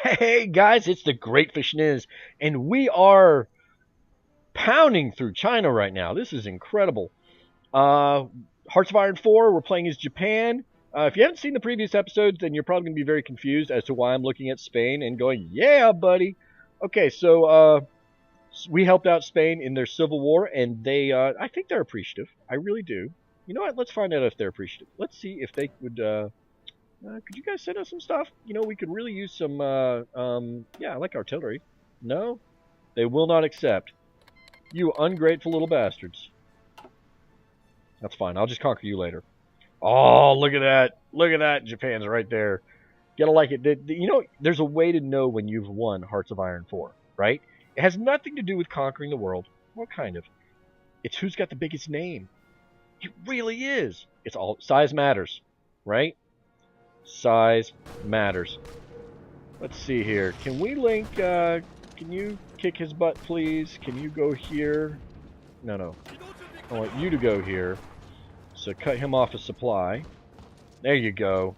Hey guys, it's the Great Fish Niz, and we are pounding through China right now. This is incredible. Uh, Hearts of Iron 4, we're playing as Japan. If you haven't seen the previous episodes, then you're probably going to be very confused as to why I'm looking at Spain and going, yeah, buddy. Okay, so we helped out Spain in their civil war, and I think they're appreciative. I really do. You know what? Let's find out if they're appreciative. Let's see if they would. Could you guys send us some stuff? You know, we could really use some, yeah, I like artillery. No? They will not accept. You ungrateful little bastards. That's fine. I'll just conquer you later. Oh, look at that. Look at that. Japan's right there. Gotta like it. You know, there's a way to know when you've won Hearts of Iron 4, right? It has nothing to do with conquering the world. What kind of? It's who's got the biggest name. It really is. It's all size matters, right? Size matters. Let's see here. Can we link, can you kick his butt, please? Can you go here? No. I want you to go here. So cut him off a supply. There you go.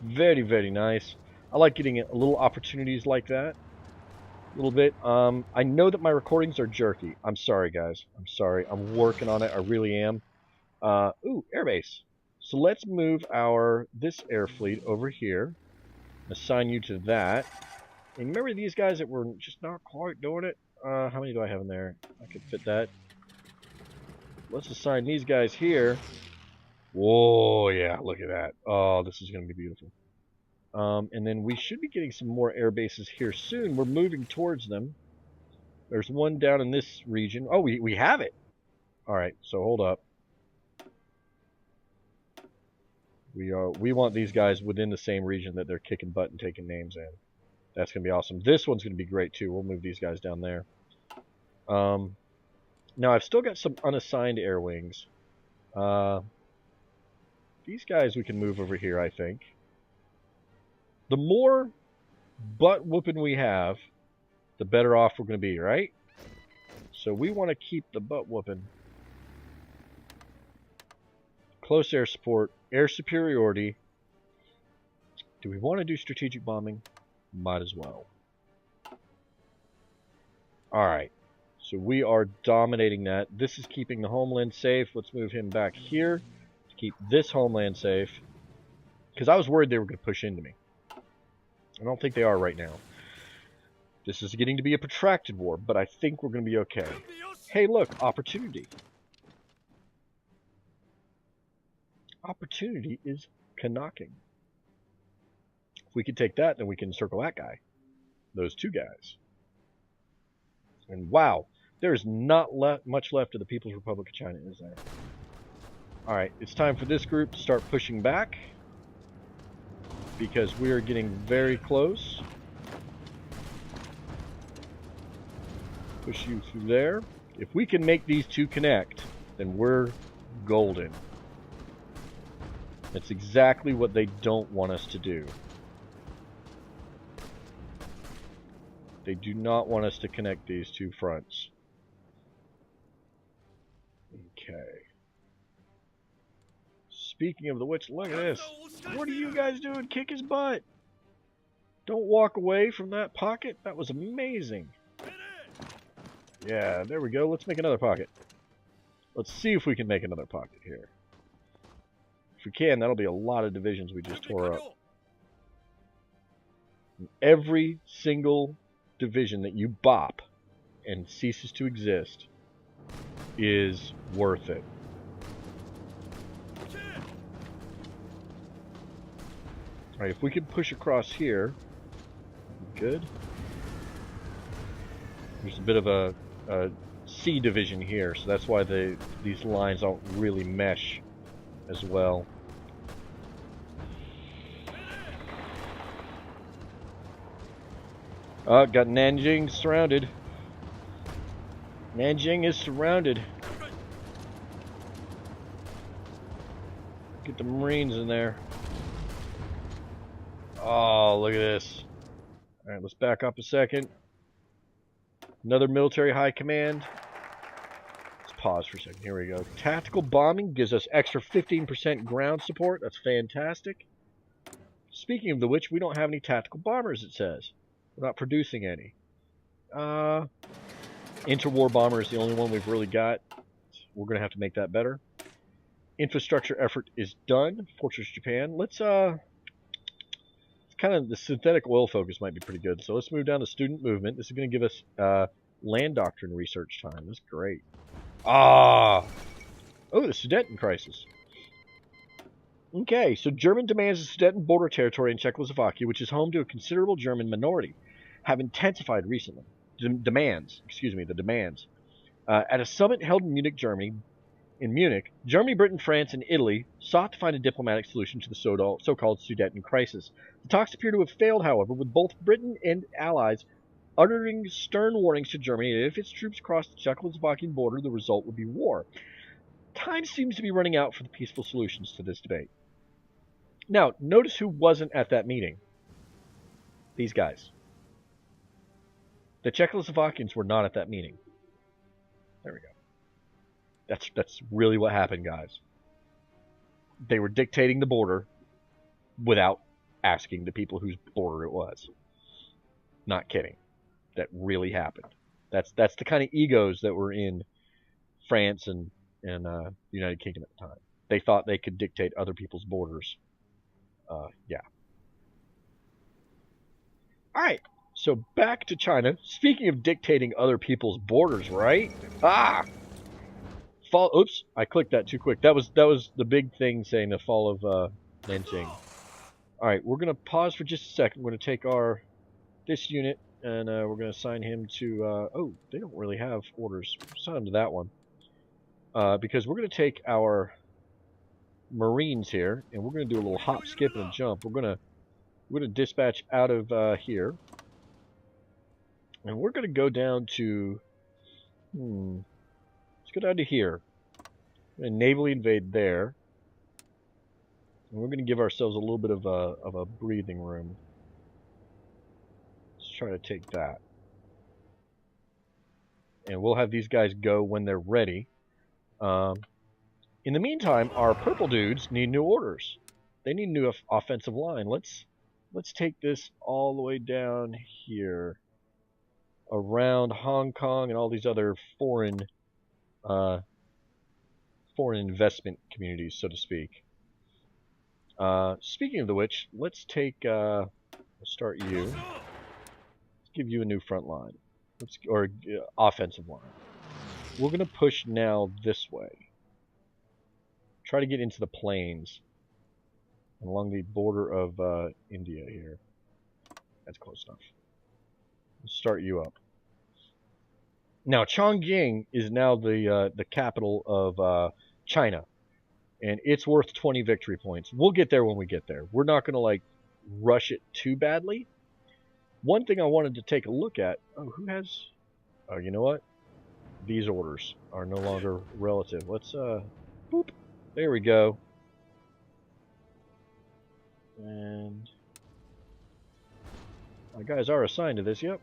Very, very nice. I like getting a little opportunities like that. A little bit. I know that my recordings are jerky. I'm sorry, guys. I'm sorry. I'm working on it. I really am. Ooh, airbase. So let's move this air fleet over here. Assign you to that. And remember these guys that were just not quite doing it? How many do I have in there? I could fit that. Let's assign these guys here. Whoa, yeah, look at that. Oh, this is going to be beautiful. And then we should be getting some more air bases here soon. We're moving towards them. There's one down in this region. Oh, we have it. All right, so hold up. We want these guys within the same region that they're kicking butt and taking names in. That's going to be awesome. This one's going to be great, too. We'll move these guys down there. Now, I've still got some unassigned air wings. These guys we can move over here, I think. The more butt whooping we have, the better off we're going to be, right? So we want to keep the butt whooping. Close air support, air superiority. Do we want to do strategic bombing? Might as well. Alright, so we are dominating that. This is keeping the homeland safe. Let's move him back here to keep this homeland safe. Because I was worried they were going to push into me. I don't think they are right now. This is getting to be a protracted war, but I think we're going to be okay. Hey, look, opportunity. Opportunity is Kanaking. If we could take that, then we can circle that guy. Those two guys. And wow, there is not much left of the People's Republic of China, is there? Alright, it's time for this group to start pushing back. Because we are getting very close. Push you through there. If we can make these two connect, then we're golden. That's exactly what they don't want us to do. They do not want us to connect these two fronts. Okay. Speaking of the which, look at this. What are you guys doing? Kick his butt. Don't walk away from that pocket. That was amazing. Yeah, there we go. Let's make another pocket. Let's see if we can make another pocket here. If we can, that'll be a lot of divisions we just tore up. And every single division that you bop and ceases to exist is worth it. Alright, if we can push across here, good. There's a bit of a C division here, so that's why these lines don't really mesh as well. Got Nanjing surrounded. Nanjing is surrounded. Get the Marines in there. Oh, look at this. Alright, let's back up a second. Another military high command. Let's pause for a second. Here we go. Tactical bombing gives us extra 15% ground support. That's fantastic. Speaking of the which, we don't have any tactical bombers, it says. We're not producing any. Interwar bomber is the only one we've really got. We're going to have to make that better. Infrastructure effort is done. Fortress Japan. Let's, kind of, the synthetic oil focus might be pretty good. So let's move down to student movement. This is going to give us, land doctrine research time. That's great. Oh, the Sudeten crisis. Okay, so German demands of Sudeten border territory in Czechoslovakia, which is home to a considerable German minority, have intensified recently. The demands. At a summit held in Munich, Germany, Britain, France, and Italy sought to find a diplomatic solution to the so-called Sudeten crisis. The talks appear to have failed, however, with both Britain and allies uttering stern warnings to Germany that if its troops crossed the Czechoslovakian border, the result would be war. Time seems to be running out for the peaceful solutions to this debate. Now, notice who wasn't at that meeting. These guys. The Czechoslovakians were not at that meeting. There we go. That's really what happened, guys. They were dictating the border without asking the people whose border it was. Not kidding. That really happened. That's the kind of egos that were in France and the United Kingdom at the time. They thought they could dictate other people's borders. Yeah. Alright, so back to China. Speaking of dictating other people's borders, right? Oops, I clicked that too quick. That was the big thing saying the fall of Nanjing. Alright, we're going to pause for just a second. We're going to take this unit, and we're going to assign him to... they don't really have orders. Assign him to that one. Because we're going to take our Marines here, and we're going to do a little hop, skip, and a jump. We're going to dispatch out of here, and we're going to go down to let's go down to here. We're going to navally invade there, and we're going to give ourselves a little bit of a breathing room. Let's try to take that, and we'll have these guys go when they're ready. In the meantime, our purple dudes need new orders. They need a new offensive line. Let's take this all the way down here, around Hong Kong and all these other foreign investment communities, so to speak. Speaking of the which, let's take. We'll start you. Let's give you a new front line, offensive line. We're going to push now this way. Try to get into the plains along the border of India here. That's close enough. Let's start you up. Now, Chongqing is now the capital of China, and it's worth 20 victory points. We'll get there when we get there. We're not going to rush it too badly. One thing I wanted to take a look at. Who has? Oh, you know what? These orders are no longer relative. Let's boop. There we go. And my guys are assigned to this. Yep.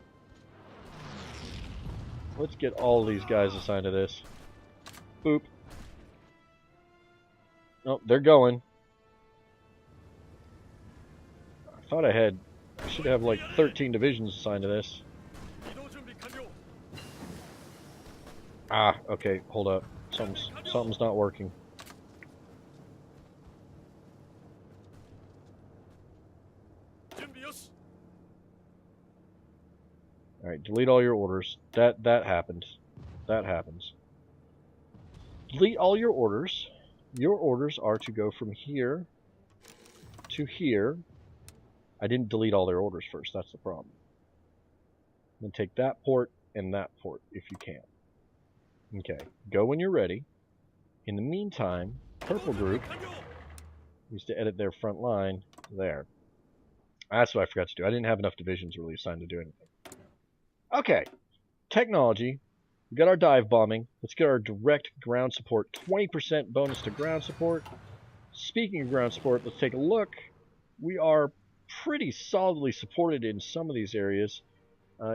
Let's get all these guys assigned to this. Boop. Oh, they're going. I thought I should have 13 divisions assigned to this. Okay, hold up. Something's not working. Alright, delete all your orders. That happened. That happens. Delete all your orders. Your orders are to go from here to here. I didn't delete all their orders first, that's the problem. Then take that port and that port if you can. Okay, go when you're ready. In the meantime, purple group needs to edit their front line there. That's what I forgot to do. I didn't have enough divisions really assigned to do anything. Okay, technology. We got our dive bombing. Let's get our direct ground support. 20% bonus to ground support. Speaking of ground support, let's take a look. We are pretty solidly supported in some of these areas.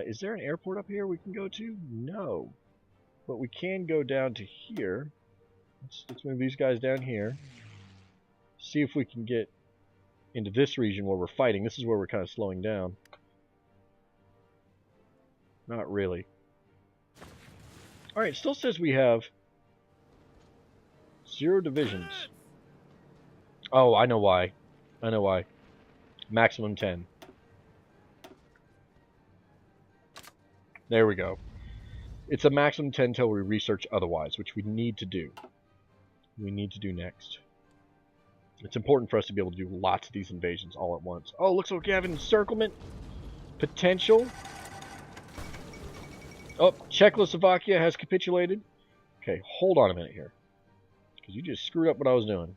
Is there an airport up here we can go to? No. But we can go down to here. Let's move these guys down here. See if we can get into this region where we're fighting. This is where we're kind of slowing down. Not really. Alright, still says we have 0 divisions. Oh, I know why. I know why. Maximum 10. There we go. It's a maximum 10 until we research otherwise, which we need to do. We need to do next. It's important for us to be able to do lots of these invasions all at once. Oh, looks like we have an encirclement potential. Oh, Czechoslovakia has capitulated. Okay, hold on a minute here. Because you just screwed up what I was doing.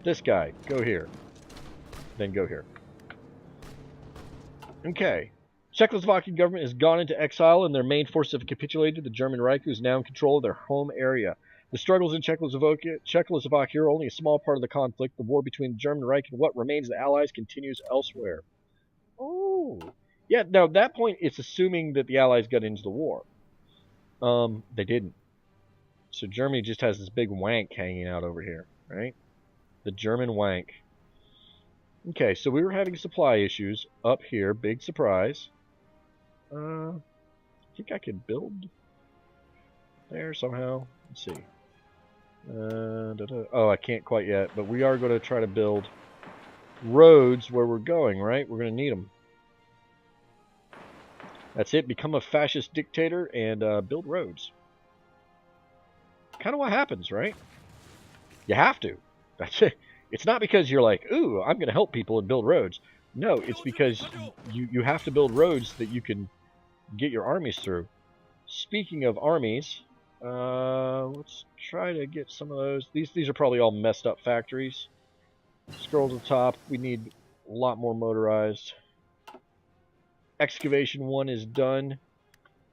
This guy, go here. Then go here. Okay. Czechoslovakian government has gone into exile and their main forces have capitulated. The German Reich is now in control of their home area. The struggles in Czechoslovakia are only a small part of the conflict. The war between the German Reich and what remains of the Allies continues elsewhere. Oh. Yeah, now at that point it's assuming that the Allies got into the war. They didn't. So Germany just has this big wank hanging out over here, right? The German wank. Okay, so we were having supply issues up here. Big surprise. I think I could build there somehow. Let's see. Oh, I can't quite yet, but we are going to try to build roads where we're going, right? We're going to need them. That's it. Become a fascist dictator and build roads. Kind of what happens, right? You have to. That's it. It's not because you're like, ooh, I'm going to help people and build roads. No, it's because you have to build roads that you can get your armies through. Speaking of armies, let's try to get some of those. These are probably all messed up factories. Scroll to the top. We need a lot more motorized. Excavation 1 is done.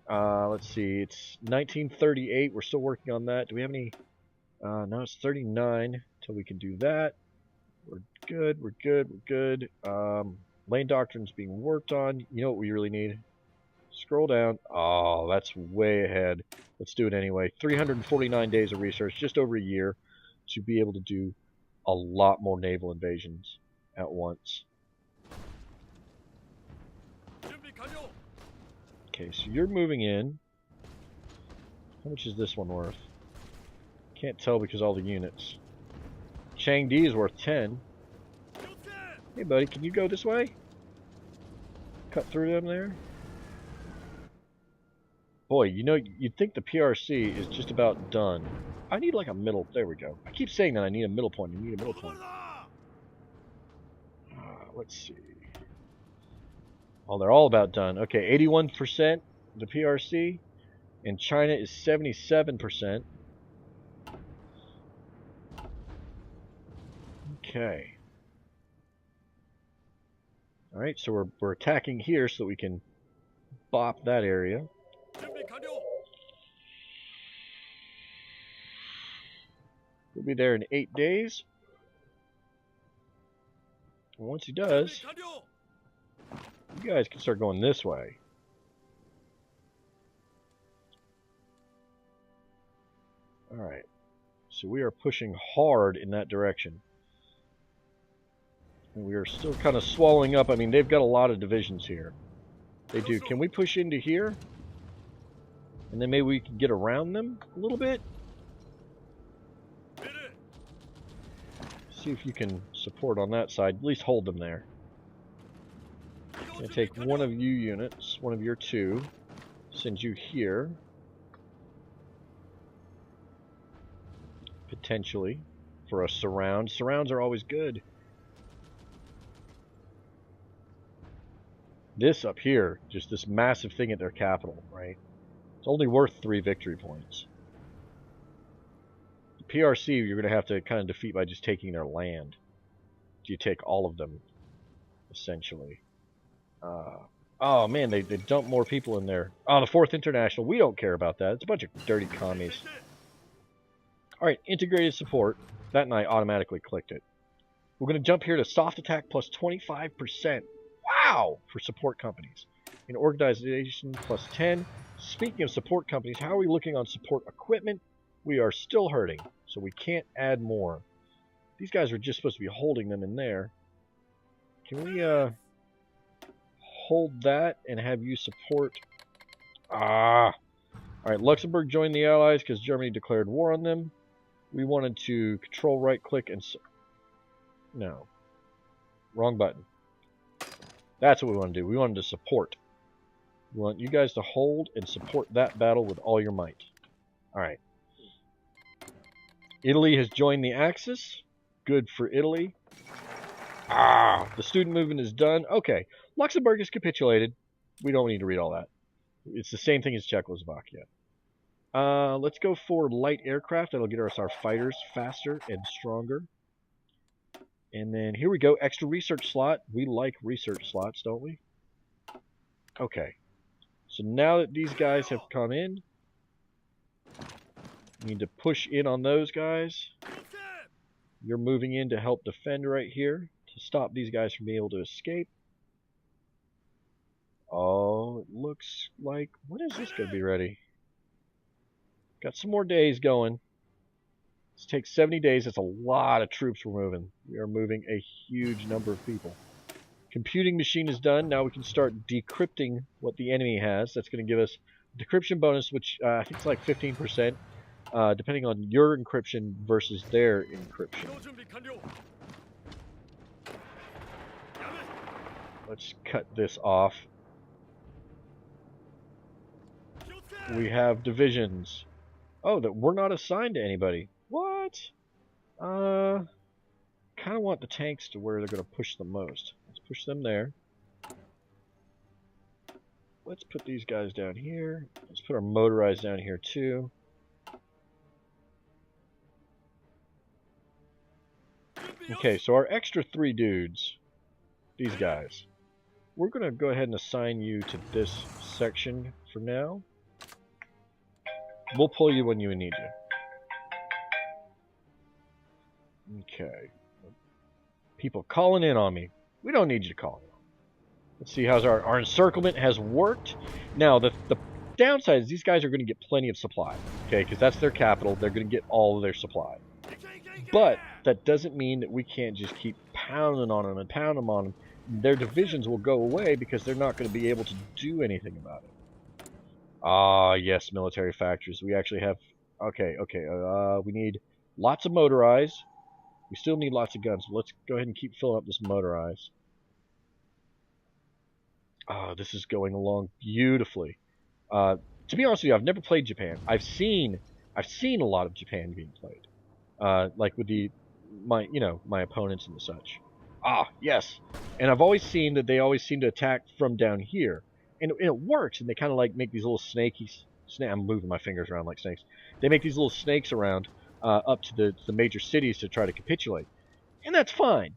Let's see. It's 1938. We're still working on that. Do we have any? No, it's 39 until we can do that. We're good. We're good. We're good. Lane doctrine's being worked on. You know what we really need? Scroll down. Oh, that's way ahead. Let's do it anyway. 349 days of research, just over a year, to be able to do a lot more naval invasions at once. Okay, so you're moving in. How much is this one worth? Can't tell because all the units. Changde is worth 10. Hey buddy, can you go this way? Cut through them there? Boy, you know, you'd think the PRC is just about done. I need like a middle, there we go. I keep saying that I need a middle point, I need a middle point. Let's see. Oh, they're all about done. Okay, 81% the PRC, and China is 77%. Okay. Alright, so we're attacking here so that we can bop that area. He'll be there in 8 days. And once he does, you guys can start going this way. Alright. So we are pushing hard in that direction. And we are still kind of swallowing up. I mean, they've got a lot of divisions here. They do. Can we push into here? And then maybe we can get around them a little bit? See if you can support on that side. At least hold them there. I'm going to take one of you units, one of your two, send you here. Potentially. For a surround. Surrounds are always good. This up here, just this massive thing at their capital, right? It's only worth 3 victory points. The PRC you're going to have to kind of defeat by just taking their land. You take all of them, essentially. Oh man, they dump more people in there. Oh, the 4th International, we don't care about that. It's a bunch of dirty commies. Alright, integrated support. That and I automatically clicked it. We're going to jump here to soft attack plus 25%. Wow! For support companies. In organization plus 10. Speaking of support companies, how are we looking on support equipment? We are still hurting, so we can't add more. These guys are just supposed to be holding them in there. Can we hold that and have you support? Ah! Alright, Luxembourg joined the Allies because Germany declared war on them. We wanted to control right click and... No. Wrong button. That's what we want to do. We wanted to support. We want you guys to hold and support that battle with all your might. Alright. Italy has joined the Axis. Good for Italy. Ah! The student movement is done. Okay. Luxembourg has capitulated. We don't need to read all that. It's the same thing as Czechoslovakia. Let's go for light aircraft. That'll get us our fighters faster and stronger. And then here we go. Extra research slot. We like research slots, don't we? Okay. So now that these guys have come in, we need to push in on those guys. You're moving in to help defend right here to stop these guys from being able to escape. Oh, it looks like... When is this going to be ready? Got some more days going. This takes 70 days. That's a lot of troops we're moving. We are moving a huge number of people. Computing machine is done. Now we can start decrypting what the enemy has. That's going to give us a decryption bonus, which I think it's like 15%, depending on your encryption versus their encryption. Let's cut this off. We have divisions. Oh, that we're not assigned to anybody. What? Kind of want the tanks to where they're going to push the most. Let's push them there. Let's put these guys down here. Let's put our motorized down here too. Okay, so our extra 3 dudes, these guys, we're going to go ahead and assign you to this section for now. We'll pull you when you need you. Okay. People calling in on me. We don't need you to call in. Let's see how our encirclement has worked. Now, the downside is these guys are going to get plenty of supply. Okay, because that's their capital. They're going to get all of their supply. But that doesn't mean that we can't just keep pounding on them and pounding on them. Their divisions will go away because they're not going to be able to do anything about it. Ah, yes, military factories. We actually have... Okay. We need lots of motorized. We still need lots of guns. Let's go ahead and keep filling up this motorized. Ah, this is going along beautifully. To be honest with you, I've never played Japan. I've seen a lot of Japan being played. Like with my opponents and such. Ah, yes. And I've always seen that they always seem to attack from down here. And it works, and they kind of like make these little snakies. I'm moving my fingers around like snakes. They make these little snakes around up to the major cities to try to capitulate. And that's fine.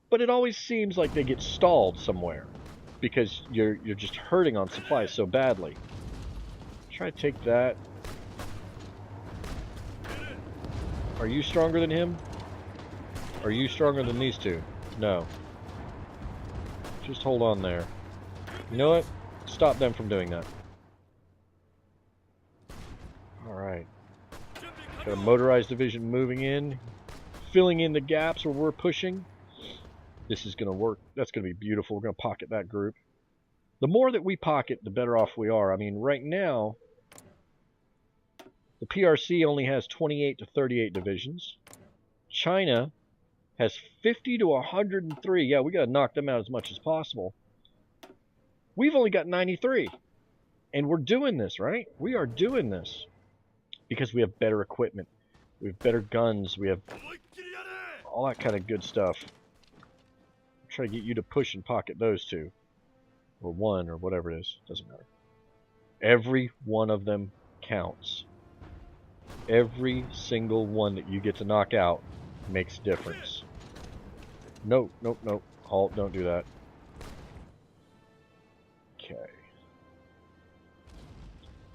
But it always seems like they get stalled somewhere. Because you're just hurting on supplies so badly. Try to take that. Are you stronger than him? Are you stronger than these two? No. Just hold on there. You know what? Stop them from doing that. Alright. Got a motorized division moving in. Filling in the gaps where we're pushing. This is going to work. That's going to be beautiful. We're going to pocket that group. The more that we pocket, the better off we are. I mean, right now, the PRC only has 28 to 38 divisions. China has 50 to 103. Yeah, we got to knock them out as much as possible. We've only got 93. And we're doing this, right? We are doing this. Because we have better equipment. We have better guns. We have all that kind of good stuff. Try to get you to push and pocket those two. Or one, or whatever it is. Doesn't matter. Every one of them counts. Every single one that you get to knock out makes a difference. Nope. Halt, don't do that. Okay.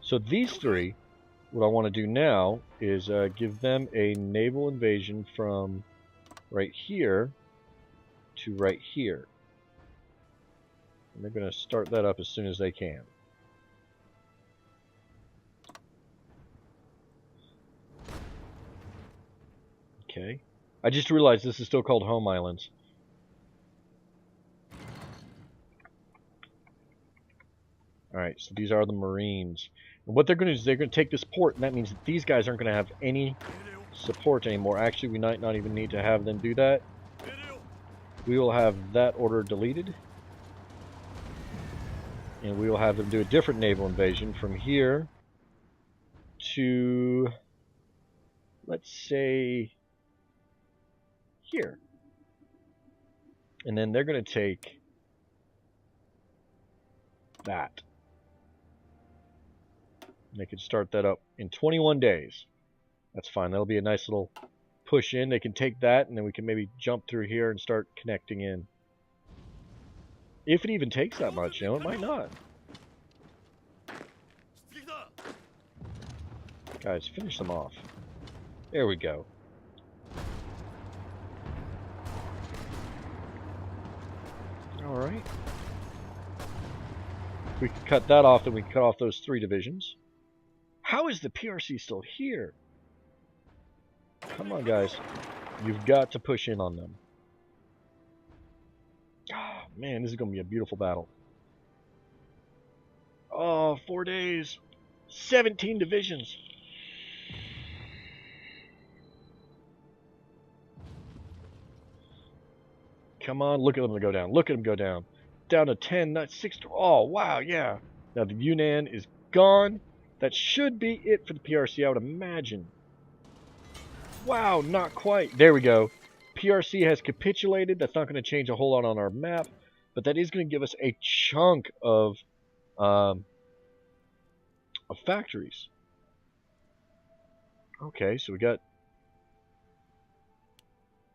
So these 3, what I want to do now is give them a naval invasion from right here to right here. And they're going to start that up as soon as they can. Okay. I just realized this is still called Home Islands. Alright, so these are the Marines. And what they're going to do is they're going to take this port, and that means that these guys aren't going to have any support anymore. Actually, we might not even need to have them do that. We will have that order deleted. And we will have them do a different naval invasion from here to, let's say, here. And then they're going to take that. They can start that up in 21 days. That's fine. That'll be a nice little push in. They can take that, and then we can maybe jump through here and start connecting in. If it even takes that much, it might not. Guys, finish them off. There we go. Alright. If we can cut that off, then we can cut off those 3 divisions. How is the PRC still here? Come on, guys. You've got to push in on them. Oh, man, this is going to be a beautiful battle. Oh, 4 days. 17 divisions. Come on, look at them go down. Look at them go down. Down to 10, not 6. Oh, wow, yeah. Now the Yunnan is gone. That should be it for the PRC, I would imagine. Wow, not quite. There we go. PRC has capitulated. That's not going to change a whole lot on our map, but that is going to give us a chunk of factories. Okay, so we got...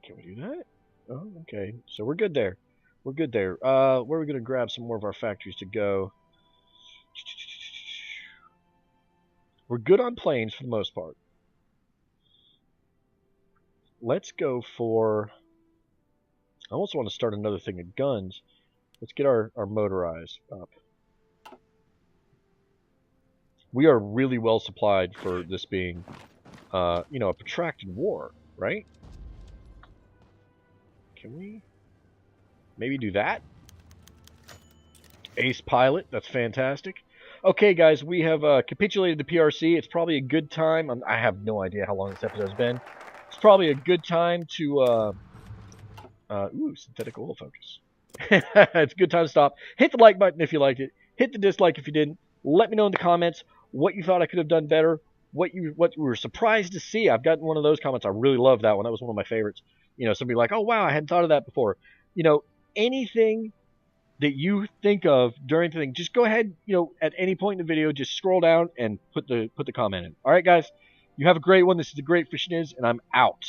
Can we do that? Oh, okay. So we're good there. We're good there. Where are we going to grab some more of our factories to go? We're good on planes for the most part. Let's go for... I also want to start another thing of guns. Let's get our motorized up. We are really well supplied for this being, you know, a protracted war, right? Can we maybe do that? Ace pilot, that's fantastic. Okay, guys, we have capitulated the PRC. It's probably a good time. I have no idea how long this episode's been. It's probably a good time to... ooh, synthetic oil focus. It's a good time to stop. Hit the like button if you liked it. Hit the dislike if you didn't. Let me know in the comments what you thought I could have done better. What you were surprised to see. I've gotten one of those comments. I really love that one. That was one of my favorites. You know, somebody like, oh, wow, I hadn't thought of that before. You know, anything that you think of during the thing, just go ahead, you know, at any point in the video, just scroll down and put the comment in. All right, guys, you have a great one. This is the Great Fish Niz, and I'm out.